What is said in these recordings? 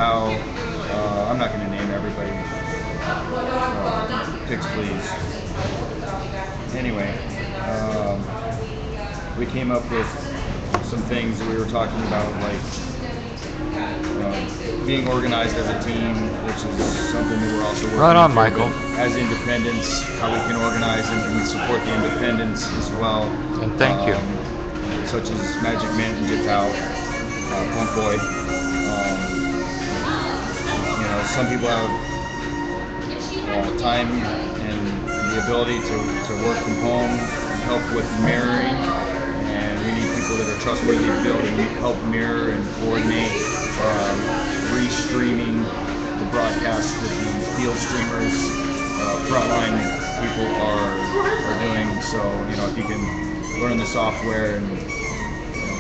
how, I'm not going to name everybody, picks please. Anyway, we came up with some things that we were talking about, like being organized as a team, which is something that we're also working Right on, through, Michael. as independents, how we can organize and support the independents as well. And thank you. Such as Magic Mint and Jitao, Punk Boy. Some people have time and the ability to work from home and help with mirroring, and we need people that are trustworthy to be able to help mirror and coordinate re-streaming the broadcast that the field streamers, frontline people are doing. So if you can learn the software and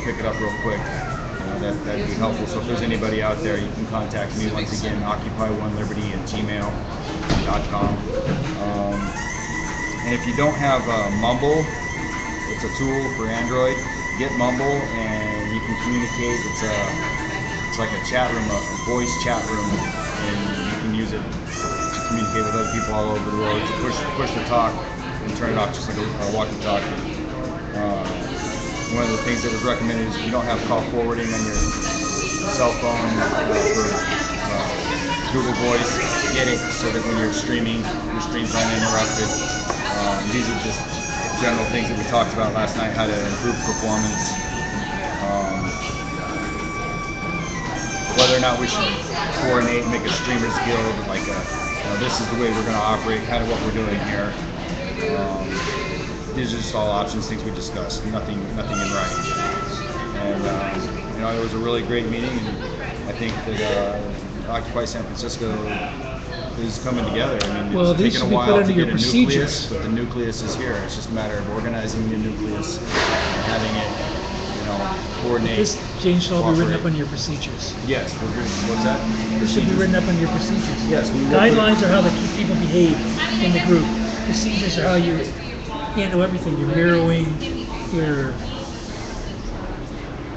pick it up real quick, that'd be helpful. So if there's anybody out there, you can contact me once again, occupy1liberty@gmail.com. And if you don't have Mumble, it's a tool for Android. Get Mumble and you can communicate. It's like a chat room, a voice chat room, and you can use it to communicate with other people all over the world. To push the talk and turn it off just like a walkie-talkie. One of the things that was recommended is if you don't have call forwarding on your cell phone for Google Voice, get it so that when you're streaming, your stream's uninterrupted. These are just general things that we talked about last night, how to improve performance. Whether or not we should coordinate, make a streamers guild, like this is the way we're going to operate, kind of what we're doing here. These are just all options, things we discussed, nothing in writing. And it was a really great meeting, and I think that Occupy San Francisco is coming together. I mean, it's taken a while to get a nucleus, but the nucleus is here. It's just a matter of organizing the nucleus and having it, coordinate. This change should all be written up on your procedures. Yes, what's that? This should be written up on your procedures. Yes. Guidelines are how the people behave in the group. Procedures are how you handle everything. Your mirroring, your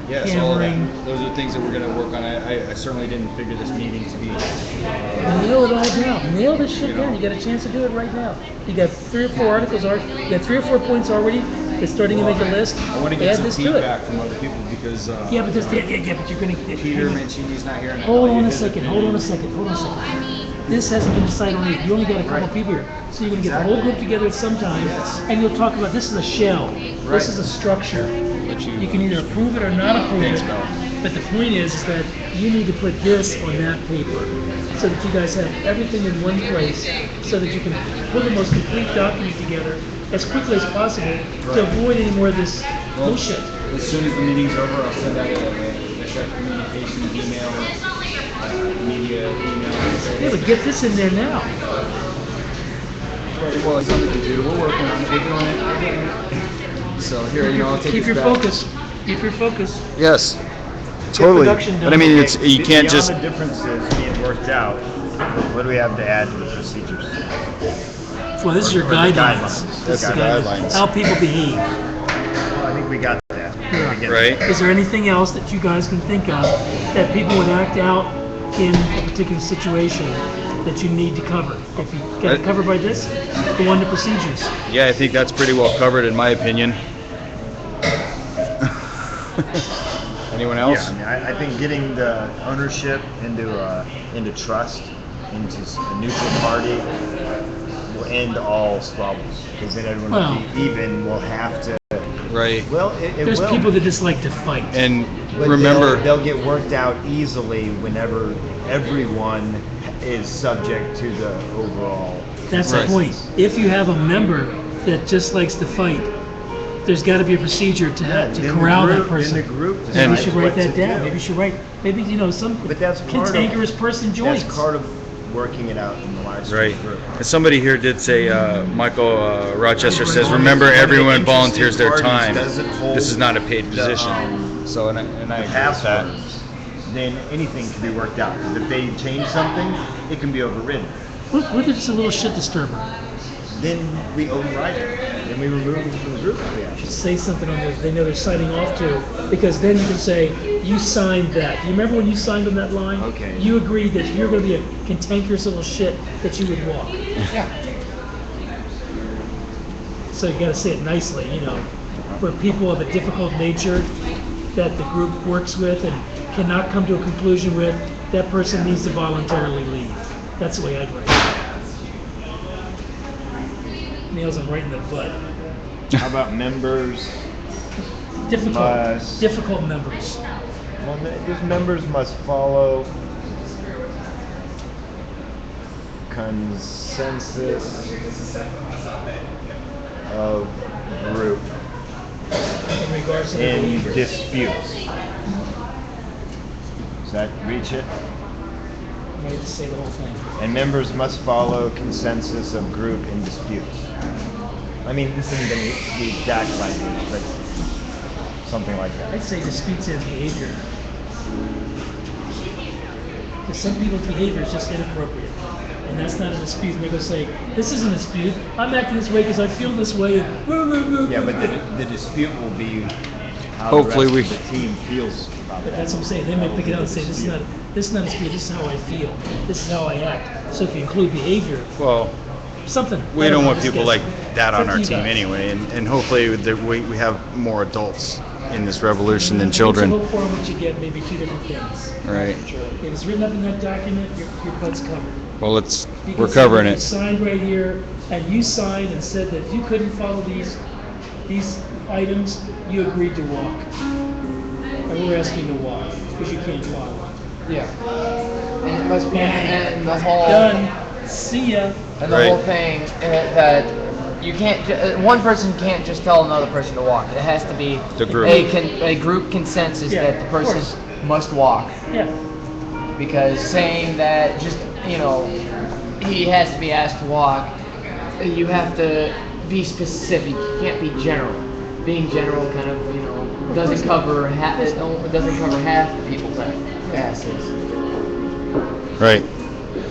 hammering. Those are things that we're going to work on. I certainly didn't figure this meeting to be. Nail it all down. Nail this shit down. You got a chance to do it right now. You got 3 or 4 articles. You got 3 or 4 points already. They're starting to make a list. I want to get some feedback from other people because. But you're going to. Peter Mancini's not here. Hold on a second. This hasn't been decided on yet. You only got a couple people here. So you're going to get the whole group together at some time, and you'll talk about this is a shell. This is a structure. You can either approve it or not approve it. But the point is that you need to put this on that paper so that you guys have everything in one place so that you can put the most complete document together as quickly as possible to avoid any more of this bullshit. As soon as the meeting's over, I'll send out a communications email, media email. Yeah, but get this in there now. Well, it's on the computer. We're working on it. We're doing it. So here, I'll take Keep your focus. Keep your focus. Yes, totally. But I mean, it's you can't just. Beyond the differences being worked out, what do we have to add to the procedures? Well, this is your guidelines. That's the guidelines. How people behave. Well, I think we got that. Yeah. Right. Is there anything else that you guys can think of that people would act out in a particular situation that you need to cover? If you get it covered by this, go on to procedures. Yeah, I think that's pretty well covered in my opinion. Anyone else? Yeah, I mean, I think getting the ownership into trust, into a neutral party, will end all squabbles. Because then everyone will be even. Will have to. Right. Well, There's will. people that just like to fight. And But remember, they'll get worked out easily whenever everyone is subject to the overall. That's Right. the point. If you have a member that just likes to fight, there's got to be a procedure to corral that person. In the group. Maybe you decides should write what that to down. do. Maybe you should write. Maybe some But that's part of- cantankerous person joins. That's part of working it out in the live stream right. group. And somebody here did say, Michael Rochester says, remember everyone volunteers their time. This is not a paid position. So, and I The agree with that. passwords, then anything can be worked out. Because if they change something, it can be overridden. What if it's a little shit disturber? Then we override it. then we remove them from the group if we have to. Say something on there they know they're signing off to, because then you can say, you signed that. Do you remember when you signed on that line? Okay. You agreed that you're going to be a cantankerous little shit that you would walk. Yeah. So you got to say it nicely, you know, for people of a difficult nature that the group works with and cannot come to a conclusion with, that person needs to voluntarily leave. That's the way I'd write it. Nails them right in the butt. How about members? Difficult members. Well, these members must follow consensus of group In regards to the in behaviors. disputes. Does that reach it? I might just say the whole thing. And members must follow consensus of group in disputes. I mean, this isn't the exact language, but something like that. I'd say disputes and behavior. Because some people's behavior is just inappropriate. And that's not a dispute. And they're going to say, this isn't a dispute. I'm acting this way because I feel this way. Yeah, but the dispute will be how Hopefully the rest of the team feels about But that. that's what I'm saying. They may pick it up and say, this is not a dispute. This is how I feel. This is how I act. So if you include behavior, Well, something. we I don't want know, people just like guess. that on It's up our to you team guys. anyway, and hopefully we have more adults in this revolution than children. What you hope for and what you get may be two different things. Right. If it's written up in that document, your butt's covered. Well, You we're can say covering you it. signed right here, and you signed and said that if you couldn't follow these items, you agreed to walk. And we're asking you to walk, because you can't follow. Yeah. And it must be, and the whole, Done. See ya. and the Right. whole thing that you can't, one person can't just tell another person to walk. It has to be The group. a group consensus Yeah, that the of person course. must walk. Yeah. Because saying that just, you know, he has to be asked to walk, you have to be specific. You can't be general. Being general kind of, you know, doesn't cover half the people's asses. Right.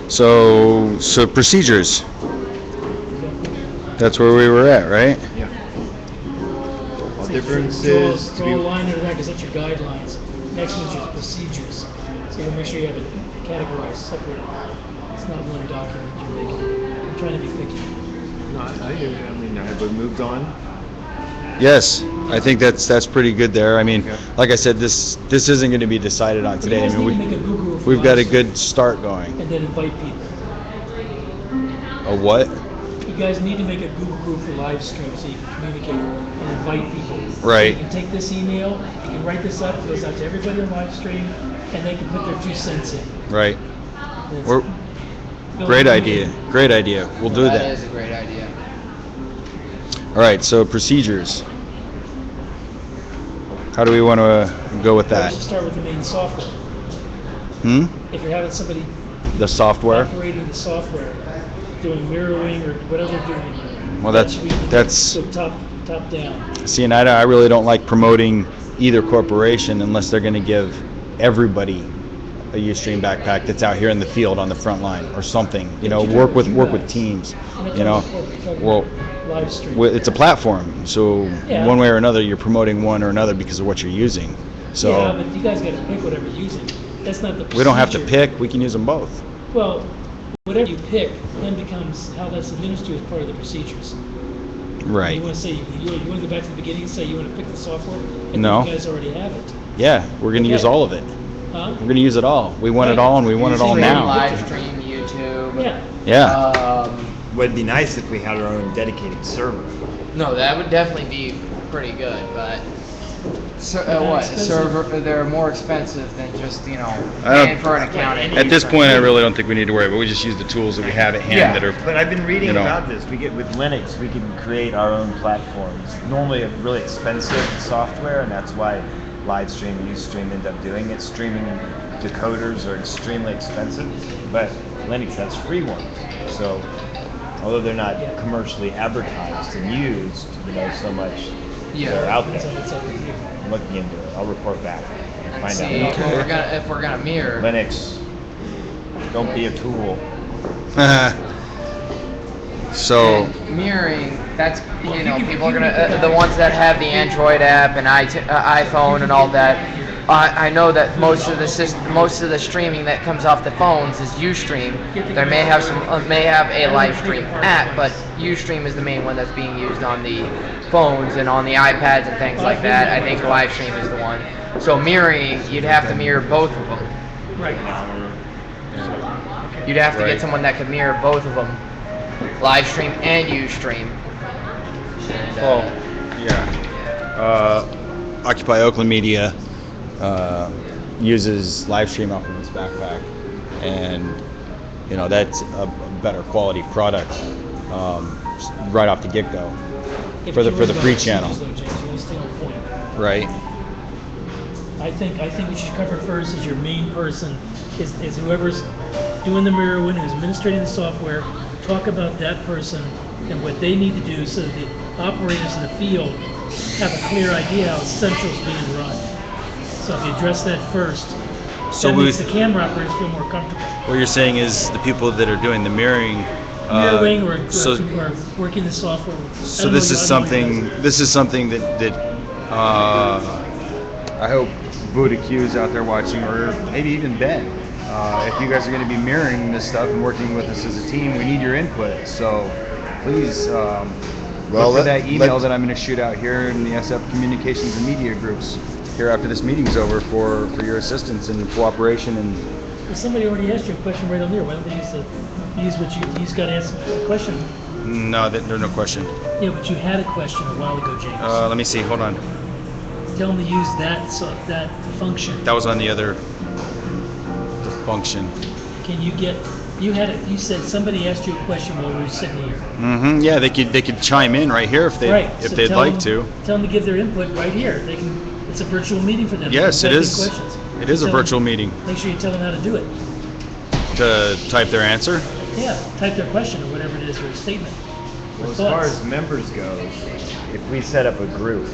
So procedures. That's where we were at, right? Yeah. All Say, differences to draw a be line under that, because that's your guidelines. Next one's your procedures. So you make sure you have it categorized, separate. It's not one document you're making. I'm trying to be picky. No, I mean, have we moved on? Yes, I think that's pretty good there. I mean, Okay. like I said, this isn't going to be decided on But you today. I guys mean, need to make a Google for we've got a live stream good start going. and then invite people. A what? You guys need to make a Google group for live stream so you can communicate and invite people. Right. You can take this email, you can write this up, it goes out to everybody on live stream, and they can put their 2 cents in. Right. And it's- We're, great idea. Great idea. We'll do That that. is a great idea. All right. So procedures. How do we want to go with We that? should start with the main software. If you're having somebody The software. operating the software, doing mirroring or whatever they're doing. Well, that should be that's. go top down. See, and I really don't like promoting either corporation unless they're going to give everybody a Ustream backpack that's out here in the field on the front line or something. You know, work with teams. You know, well, Live stream. it's a platform, so Yeah. one way or another, you're promoting one or another because of what you're using. So Yeah, but you guys got to pick whatever you're using. That's not the procedure. we don't have to pick; we can use them both. Well, whatever you pick then becomes how that's administered as part of the procedures. Right. You want to say you want to go back to the beginning and say you want to pick the software? And No. You guys already have it, Yeah, we're going to use Okay. all of it. huh? We're going to use it all. We want it all, and we want it all Stream, now. Live stream, YouTube. Yeah. Yeah. Would be nice if we had our own dedicated server. No, that would definitely be pretty good, but what? expensive. Server? They're more expensive than just, you know, I don't- paying for an account. At this point, I really don't think we need to worry, but we just use the tools that we have at hand Yeah. that are. But I've been reading You know. about this. We get with Linux, we can create our own platforms. Normally, a really expensive software, and that's why Livestream and Ustream end up doing it. Streaming decoders are extremely expensive, but Linux has free ones. So, although they're not commercially advertised and used, so much they're out It's there. up to you. I'm looking into it. I'll report back and find See, out. if we're gonna mirror, Linux, don't be a tool. So And mirroring, that's, you know, people are gonna, the ones that have the Android app and iPhone and all that. I know that most of the streaming that comes off the phones is Ustream. There may have a live stream app, but Ustream is the main one that's being used on the phones and on the iPads and things like that. I think live stream is the one. So mirroring, you'd have to mirror both of them. Right. You'd have to get someone that could mirror both of them, live stream and Ustream. And, Occupy Oakland Media uses live stream off of this backpack, and you know that's a better quality product right off the get-go for the free channel, right? I think we should cover first as your main person is whoever's doing the mirroring, who's administrating the software. Talk about that person and what they need to do so that the operators in the field have a clear idea how Central's being run. So if you address that first, So that makes the camera operators feel more comfortable. What you're saying is the people that are doing the mirroring, Mirroring or so working the software. so this is something that I hope Buddha Q's out there watching, or maybe even Ben. If you guys are going to be mirroring this stuff and working with us as a team, we need your input. So please look for that email that I'm going to shoot out here in the SF Communications and Media groups here after this meeting's over for your assistance and cooperation. And Well, somebody already asked you a question right on there. Why don't they use what you got to answer the question? no, there's no question. Yeah, but you had a question a while ago, James. Let me see. Hold on. Tell them to use that function. That was on the other function. Can you get? You said somebody asked you a question while we were sitting here. Mm-hmm. Yeah, they could chime in right here if they Right. if so they'd tell like them, to. Tell them to give their input right here. They can. It's a virtual meeting for them. Yes, They it can is. type in questions. It is a Tell them- virtual meeting. Make sure you tell them how to do it. To type their answer. Yeah, type their question or whatever it is, or a statement. Or Well, as far thoughts. as members goes, if we set up a group,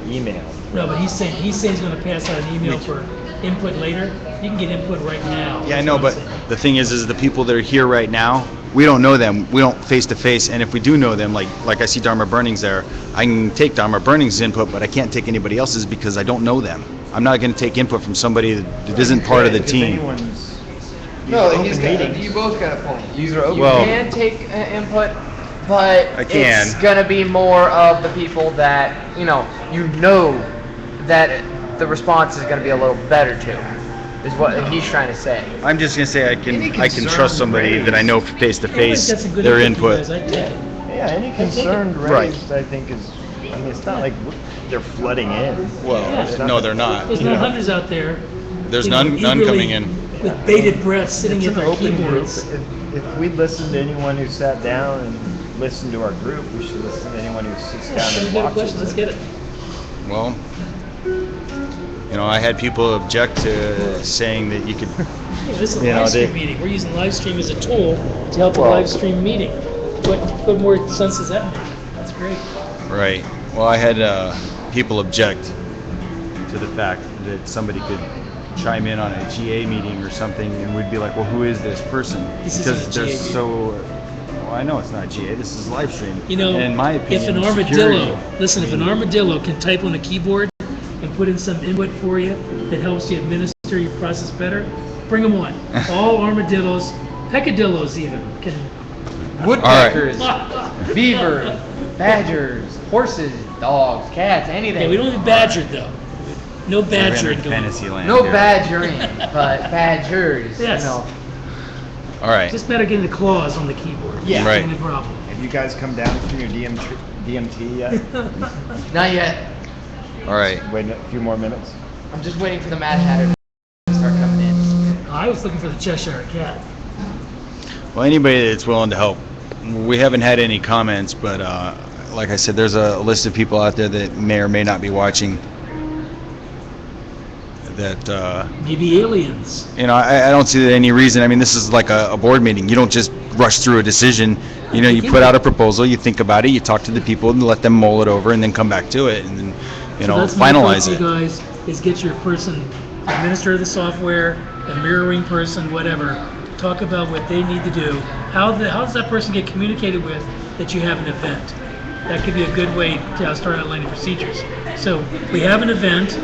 email. No, but he's saying he's going to pass out an email for input later. You can get input right now. Yeah, I That's know, what but I'm saying. the thing is the people that are here right now, we don't know them. We don't face to face, and if we do know them, like I see Dharma Burnings there, I can take Dharma Burnings' input, but I can't take anybody else's because I don't know them. I'm not going to take input from somebody that isn't part of the If team. anyone's- No, these are open meetings. you both got a point. These are open. You Well- can take input, but I can. it's gonna be more of the people that you know that the response is gonna be a little better to. Is what he's trying to say. I'm just going to say I can concern trust somebody that I know face to I think face that's a good their input, input. you guys. I'd take it. Yeah, any concern Right. raised, I think is, I mean, it's not like they're flooding in. Well, Yeah. no, they're not. There's no hundreds out there. There's you know, none eagerly, coming in. with bated breath, sitting It's at an their open group. keyboards. If we listen to anyone who sat down and listened to our group, we should listen to anyone who sits Yeah, down somebody and got a watches question. Let's it. get it. Well, you know, I had people object to saying that you could. Yeah, this is a You know, live stream they- meeting. We're using live stream as a tool to help Well- a live stream meeting. What more sense does that make? That's great. Right. Well, I had people object to the fact that somebody could chime in on a GA meeting or something, and we'd be like, "Well, who is this person?" This Because isn't a they're GA meeting. so. Well, I know it's not GA. This is live stream. You know, and in my opinion, if an security- armadillo, listen, if an armadillo can type on a keyboard and put in some input for you that helps you administer your process better, bring them on. All armadillos, peccadillos even, can. Woodpeckers, beavers, badgers, horses, dogs, cats, anything. Yeah, we don't be badgered though. No We're in badgering going on. fantasy land. No here. badgering, but badgers. Yes. You know. All right. Just better getting the claws on the keyboard. Yeah. Right. Only problem. Have you guys come down from your DMT yet? Not yet. All right. Wait a few more minutes. I'm just waiting for the Mad Hatter to start coming in. I was looking for the Cheshire Cat. Well, anybody that's willing to help. We haven't had any comments, but like I said, there's a list of people out there that may or may not be watching. That Maybe aliens. you know, I don't see any reason. I mean, this is like a board meeting. You don't just rush through a decision. You know, you put out a proposal, you think about it, you talk to the people, and let them mull it over, and then come back to it, and then So that's my finalize thought it. to you guys, is get your person, administrator of the software, a mirroring person, whatever, talk about what they need to do. How does that person get communicated with that you have an event? That could be a good way to start outlining procedures. So we have an event,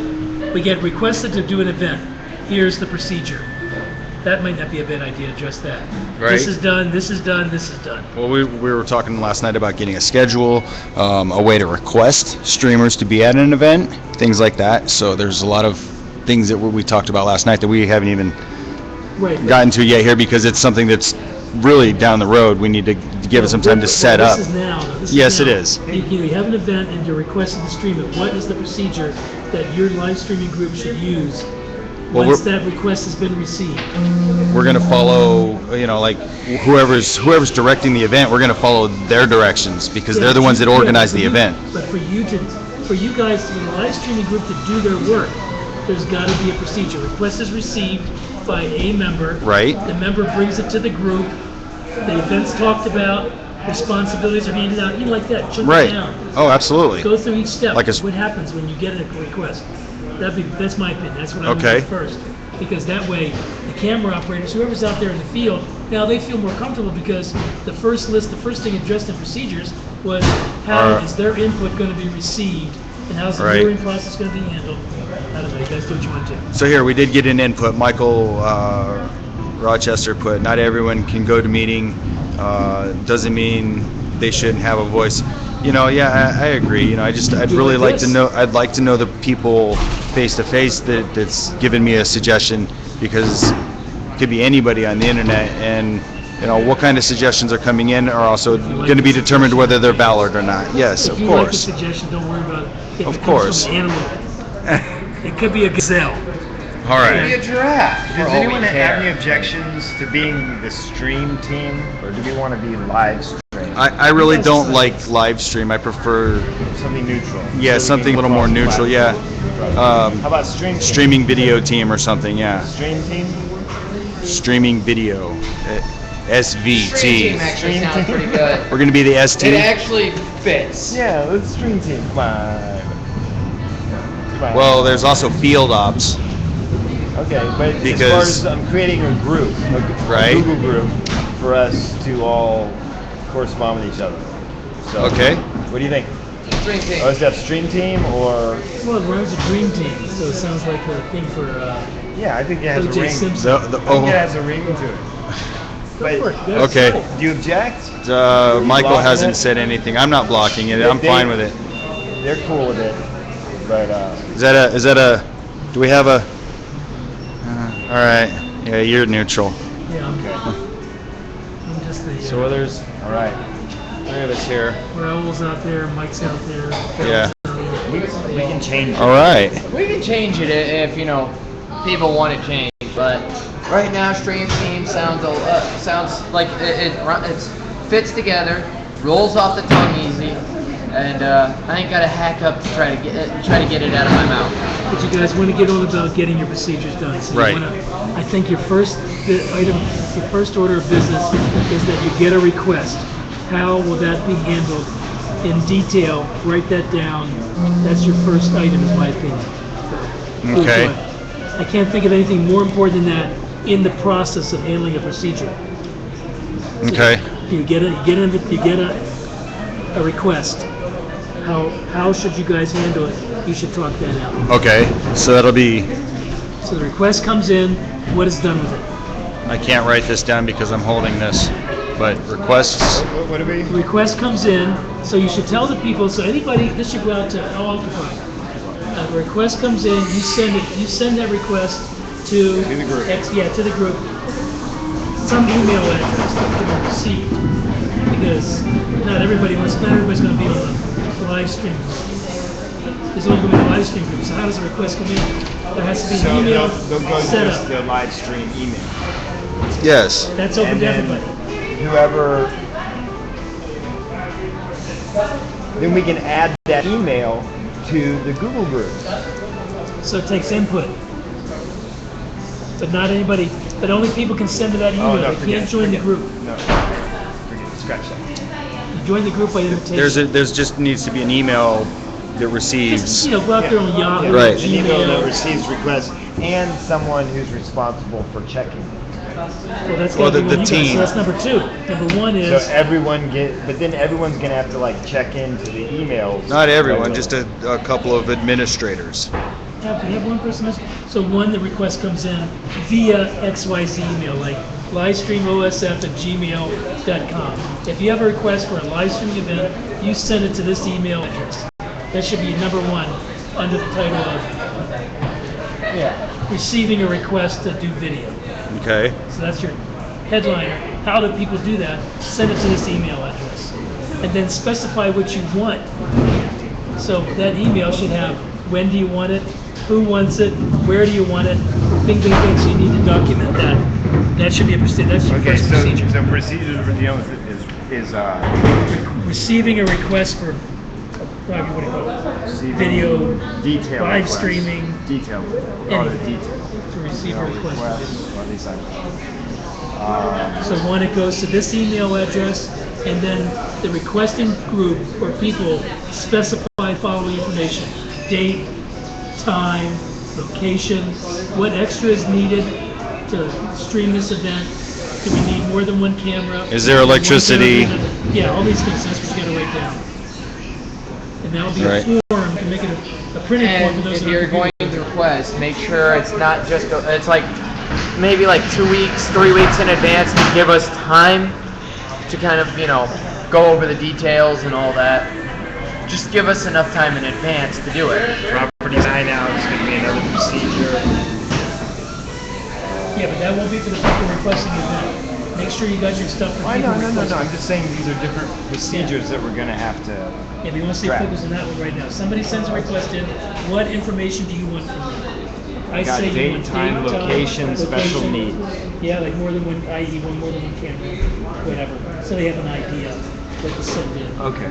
we get requested to do an event. Here's the procedure. That might not be a bad idea to address that. Right. This is done, this is done, this is done. Well, we were talking last night about getting a schedule, a way to request streamers to be at an event, things like that. So there's a lot of things that we talked about last night that we haven't even Right. gotten to yet here, because it's something that's really down the road. We need to give it some time to set up. This is now. though. This Yes, now. it is. You have an event and you're requested to stream it. What is the procedure that your live streaming group should use Well, once that request has been received? We're going to follow, like whoever's directing the event, we're going to follow their directions, because they're the ones that organize the event. But for you guys, for the live streaming group to do their work, there's got to be a procedure. Request is received by a member. Right. The member brings it to the group. The event's talked about. Responsibilities are handed out. You like that? Chunk it Right. down. Oh, absolutely. Go through each step. Like a- What happens when you get a request? That's my opinion. That's what I would Okay. do first. Because that way, the camera operators, whoever's out there in the field, now they feel more comfortable, because the first thing addressed in procedures was how is their input going to be received, and how's the Right. hearing process going to be handled. I don't know. You guys do what you want to. So here, we did get an input. Michael Rochester put, not everyone can go to meeting. Doesn't mean they shouldn't have a voice. Yeah, I agree. I'd really like to know. I'd like to know the people face to face that's given me a suggestion, because it could be anybody on the internet, and what kind of suggestions are coming in are also going to be determined whether they're valid or not. Yes, If of you like a course. suggestion, don't worry about it. If Of it comes course. from an animal, it could be a gazelle. All right. Be a giraffe. Does all we anyone have care. any objections to being the stream team, or do we want to be live stream? I really don't like live stream. I prefer, Something neutral. yeah, So we something a can little more cross neutral. Yeah. platforms. How about stream team? Streaming video team or something. Yeah. Stream team? Streaming video. Stream SVT. team actually Stream sounds team. pretty good. We're gonna be the ST. It actually fits. Yeah, let's stream team. Come on. Come on. Well, there's also field ops. Okay, but as Because- far as I'm creating a group, a Right. Google group, for us to all correspond with each other. So, Okay. what do you think? Stream team. OSF stream team, or Well, it runs a dream team, so it sounds like a thing for yeah, I think it has a O.J. ring. Simpson. The, I think it has a ring to it. Go for it. But Go Okay. ahead. do you object? Michael Blocking hasn't it? said anything. I'm not blocking it. I'm They- fine with it. They're cool with it, but Is that a? Do we have a? All right. Yeah, you're neutral. Yeah, okay. I'm just the. So others, all right. Three of us here. Raoul's out there, Mike's out there. Yeah. We can change it. All right. We can change it if people want it changed. But right now, stream team sounds like it fits together, rolls off the tongue easy, and I ain't got to hack up to try to get it out of my mouth. But you guys want to get on about getting your procedures done. So you Right. I think your first order of business is that you get a request. How will that be handled in detail? Write that down. That's your first item, in my opinion. So, Okay. good. I can't think of anything more important than that in the process of handling a procedure. Okay. You get a request. How should you guys handle it? You should talk that out. Okay. So that'll be. So the request comes in. What is done with it? I can't write this down because I'm holding this. But requests. What do we? The request comes in, so you should tell the people. So anybody, this should go out to all Occupy. The request comes in. You send it. You send that request to the group. To the group. Some email address that can be received, because not everybody's going to be on the live stream. There's only going to be a live stream group. So how does the request come in? There has to be So an email they'll go set just up. the live stream email. Yes. That's open And to then everybody. whoever, then we can add that email to the Google group. So it takes input. But not anybody, but only people can send to that email. They can't join the group. No, forget, scratch that. You join the group by invitation. There's just needs to be an email that receives. Just, go out there on Yahoo, Right. An email that Gmail. receives requests and someone who's responsible for checking. Well, that's Well, gotta be the what you guys- team. So that's number 2. Number 1 So is but then everyone's gonna have to like check into the emails. Not everyone, regularly. just a couple of administrators. have to have one person. So one, the request comes in via XYZ email, like livestreamosf@gmail.com. If you have a request for a live streaming event, you send it to this email address. That should be number 1 under the title of receiving a request to do video. Okay. So that's your headliner. How do people do that? Send it to this email address. And then specify what you want. So that email should have when do you want it, who wants it, where do you want it, things like that, so you need to document that. That should be a procedure. That's your Okay, first so procedure. the procedure we're dealing with is Receiving a request for, what do you call it? Video, detail live requests. streaming, Detail. All the anything. details. To receive a request. Or at least So one, it goes to this email address, and then the requesting group or people specify following information: date, time, location, what extra is needed to stream this event. Do we need more than one camera? Is there electricity? Yeah, all these things. That's what you got to write down. And that'll be Right. a form to make it a printed form for And those if that you're are going to request, make sure it's not just, it's like maybe like 2 weeks, 3 weeks in advance to give us time to kind of, go over the details and all that. Just give us enough time in advance to do it. property sign out is going to be another procedure. Yeah, but that won't be for the people requesting the event. Make sure you got your stuff for Why people no. requesting. I'm just saying these are different procedures that we're going to have to. Yeah, but you want to stay Right. focused on that one right now. Somebody sends a request in, what information do you want from me? I Got say you date, want time, location, special location. needs. Yeah, like more than one, i.e. more than one camera, whatever. So they have an idea what to send in. Okay.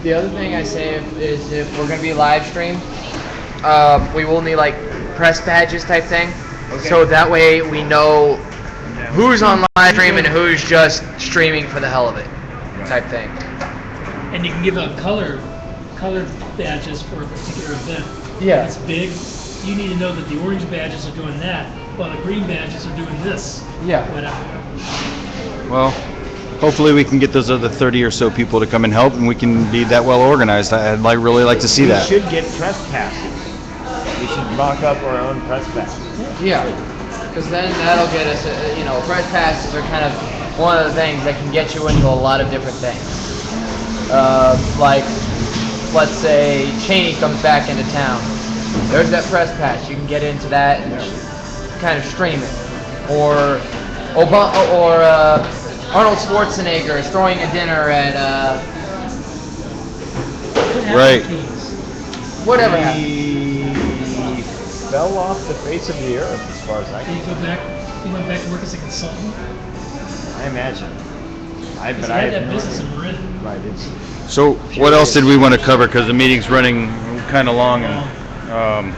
The other thing I say is if we're going to be live streamed, we will need like press badges type thing. Okay. So that way we know who's on live stream and who's just streaming for the hell of it type thing. And you can give out colored badges for a particular event. Yeah. If it's big, you need to know that the orange badges are doing that, while the green badges are doing this. Yeah. Whatever. Well, hopefully we can get those other 30 or so people to come and help, and we can be that well organized. I'd really like to see that. We should get press passes. We should mock up our own press passes. Yeah. Because then that'll get us, press passes are kind of one of the things that can get you into a lot of different things. Like, let's say Cheney comes back into town. There's that press pass. You can get into that and kind of stream it. Or Arnold Schwarzenegger is throwing a dinner at What happened Right. to these? whatever happened. He fell off the face of the earth, as far as I Did can. you go back? You went back to work as a consultant? I imagine. Because But you I had have that no business idea. in Marin. Right. It's So, what else did we want to cover? Because the meeting's running kind of long, and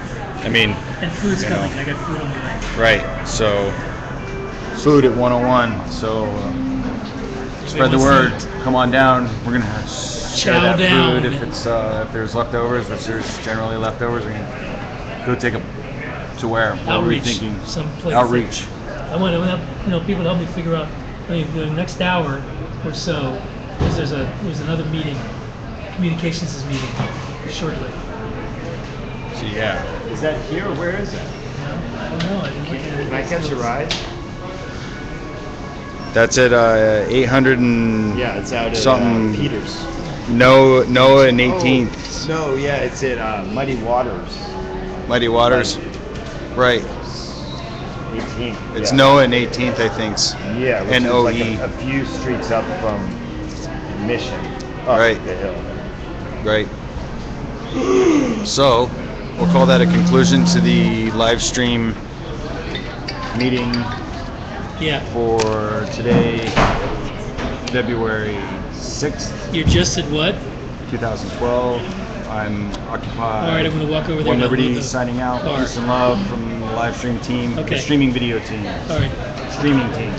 And food's You know. coming. I got food on the way. right. So, food at 101. So, spread the word. Come on down. We're gonna share Chow that down. food. If there's leftovers, which there's generally leftovers, we're gonna go take a to where? What were we Outreach. thinking? Someplace. Outreach. I want to have people to help me figure out the next hour or so, because there's another meeting, communications is meeting shortly. So yeah. Is that here or where is that? I don't know. I didn't look at it. Can I catch a ride? That's at 800 and Yeah, it's out at Something- Peters. Noah and 18th. No, yeah, it's at Muddy Waters. Mighty Waters. Right. 18th. It's yeah. Noah and 18th, I think. Yeah, which is NOE. like a few streets up from Mission. Up Right. the hill. Right. So, we'll call that a conclusion to the live stream meeting Yeah. for today, February 6th, You just said what? 2012. I'm Occupy. All right, I'm gonna walk over there One now. Liberty Look. signing out. All right. Peace and love from the live stream team, Okay. the streaming video team, All right. streaming team,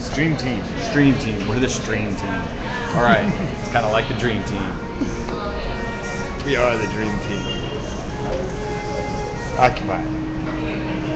Stream team. stream team. We're the stream team. All right. It's kind of like the dream team. We are the dream team. Occupy.